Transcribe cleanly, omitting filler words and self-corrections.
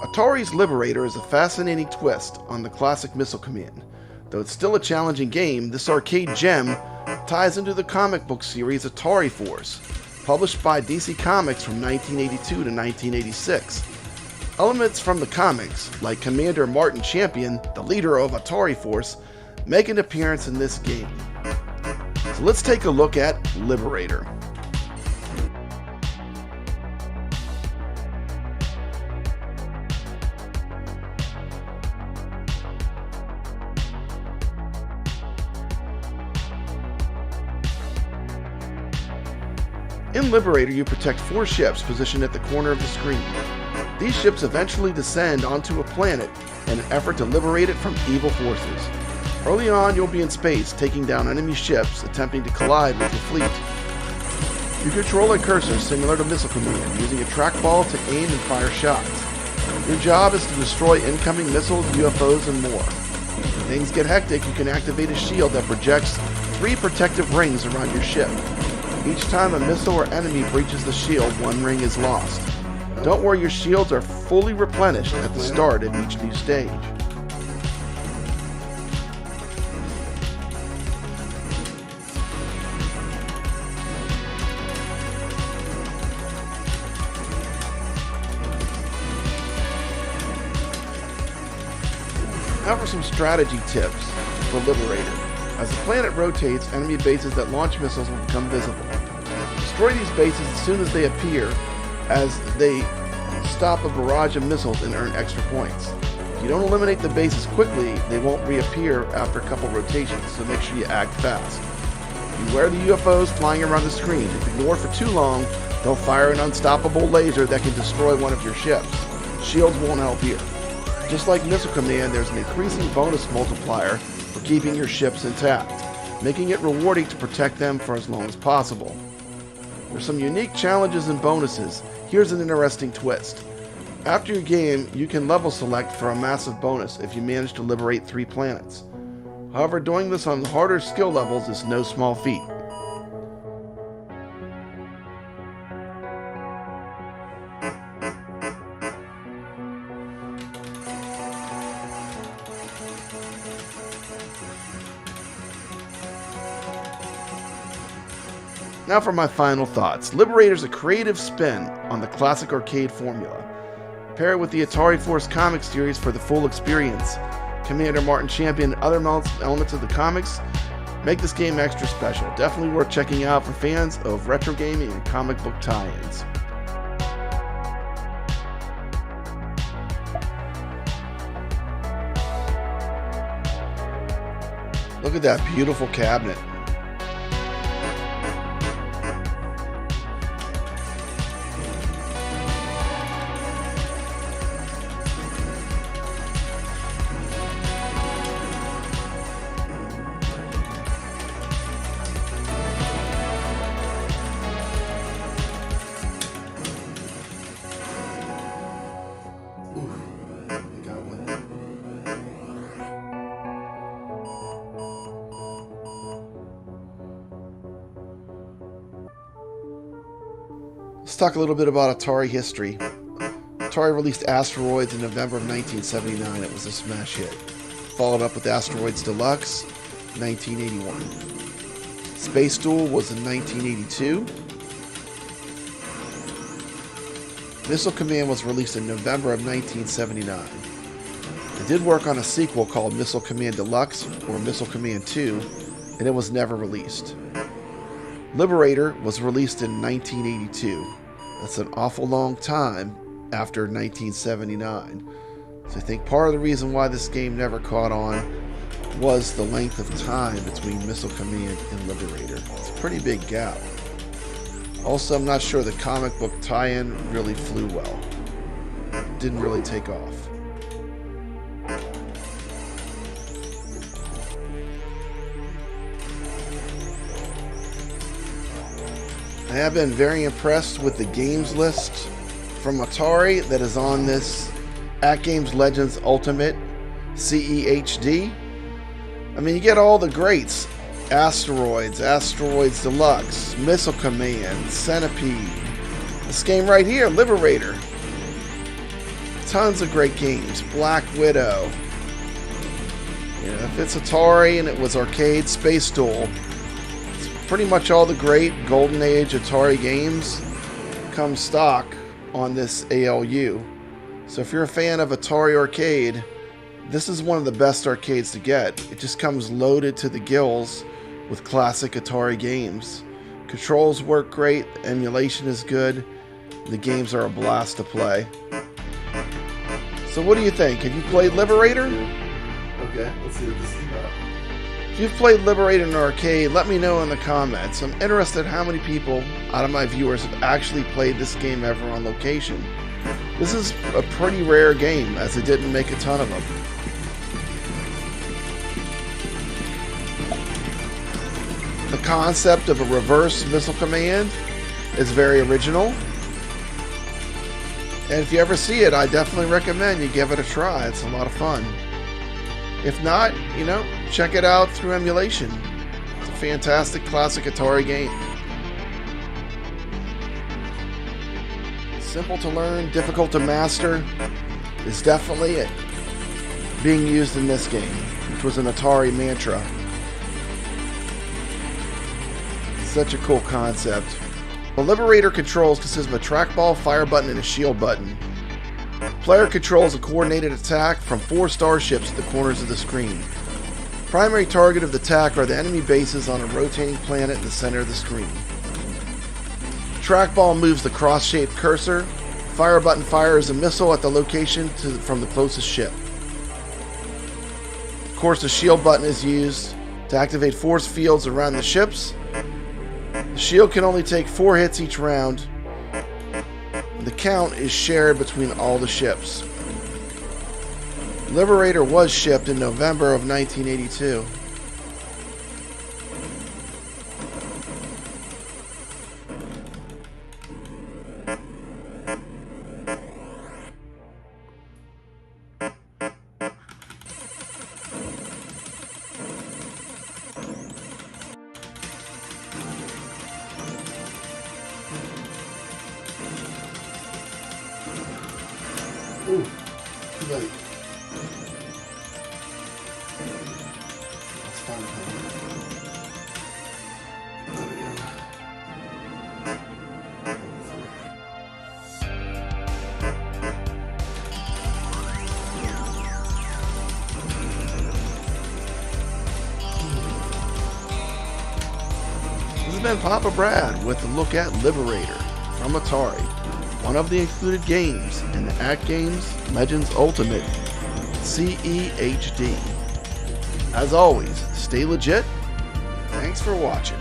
Atari's Liberator is a fascinating twist on the classic Missile Command. Though it's still a challenging game, this arcade gem ties into the comic book series Atari Force, published by DC Comics from 1982 to 1986. Elements from the comics, like Commander Martin Champion, the leader of Atari Force, make an appearance in this game. So let's take a look at Liberator. In Liberator, you protect 4 ships positioned at the corner of the screen. These ships eventually descend onto a planet in an effort to liberate it from evil forces. Early on, you'll be in space, taking down enemy ships, attempting to collide with your fleet. You control a cursor similar to Missile Command, using a trackball to aim and fire shots. Your job is to destroy incoming missiles, UFOs, and more. When things get hectic, you can activate a shield that projects 3 protective rings around your ship. Each time a missile or enemy breaches the shield, 1 ring is lost. Don't worry, your shields are fully replenished at the start of each new stage. Now for some strategy tips for Liberator. As the planet rotates, enemy bases that launch missiles will become visible. Destroy these bases as soon as they appear, as they stop a barrage of missiles and earn extra points. If you don't eliminate the bases quickly, they won't reappear after a couple rotations, so make sure you act fast. Beware the UFOs flying around the screen. If ignored for too long, they'll fire an unstoppable laser that can destroy one of your ships. Shields won't help here. Just like Missile Command, there's an increasing bonus multiplier for keeping your ships intact, making it rewarding to protect them for as long as possible. There's some unique challenges and bonuses. Here's an interesting twist. After your game, you can level select for a massive bonus if you manage to liberate 3 planets. However, doing this on harder skill levels is no small feat. Now for my final thoughts. Liberator's a creative spin on the classic arcade formula. Pair it with the Atari Force comic series for the full experience. Commander Martin Champion and other elements of the comics make this game extra special. Definitely worth checking out for fans of retro gaming and comic book tie-ins. Look at that beautiful cabinet. Let's talk a little bit about Atari history. Atari released Asteroids in November of 1979. It was a smash hit. Followed up with Asteroids Deluxe, 1981. Space Duel was in 1982. Missile Command was released in November of 1979. It did work on a sequel called Missile Command Deluxe, or Missile Command 2, and it was never released. Liberator was released in 1982. That's an awful long time after 1979. So I think part of the reason why this game never caught on was the length of time between Missile Command and Liberator. It's a pretty big gap. Also, I'm not sure the comic book tie-in really flew well. Didn't really take off. I have been very impressed with the games list from Atari that is on this At Games Legends Ultimate CEHD. I mean, you get all the greats. Asteroids, Asteroids Deluxe, Missile Command, Centipede. This game right here, Liberator. tons of great games. Black Widow. You know, if it's Atari and it was arcade, Space Duel. It's pretty much all the great Golden Age Atari games come stock on this ALU. So if you're a fan of Atari Arcade, this is one of the best arcades to get. It just comes loaded to the gills with classic Atari games. Controls work great, the emulation is good, the games are a blast to play. So what do you think? Have you played Liberator? Okay, let's see what this is about. If you've played Liberator in an arcade, let me know in the comments. I'm interested how many people out of my viewers have actually played this game ever on location. This is a pretty rare game, as it didn't make a ton of them. The concept of a reverse missile command is very original. And if you ever see it, I definitely recommend you give it a try. It's a lot of fun. If not, you know, check it out through emulation. It's a fantastic classic Atari game. Simple to learn, difficult to master is definitely it being used in this game, which was an Atari mantra. Such a cool concept. The Liberator controls consist of a trackball, fire button, and a shield button. Player controls a coordinated attack from 4 starships at the corners of the screen. Primary target of the attack are the enemy bases on a rotating planet in the center of the screen. Trackball moves the cross-shaped cursor. Fire button fires a missile at the location from the closest ship. Of course, the shield button is used to activate force fields around the ships. The shield can only take 4 hits each round. The count is shared between all the ships. Liberator was shipped in November of 1982. Ooh, too late. That's fine. There we go. This has been Papa Brad with a look at Liberator from Atari, one of the included games in the Act Games Legends Ultimate CE HD. As always, stay legit. Thanks for watching.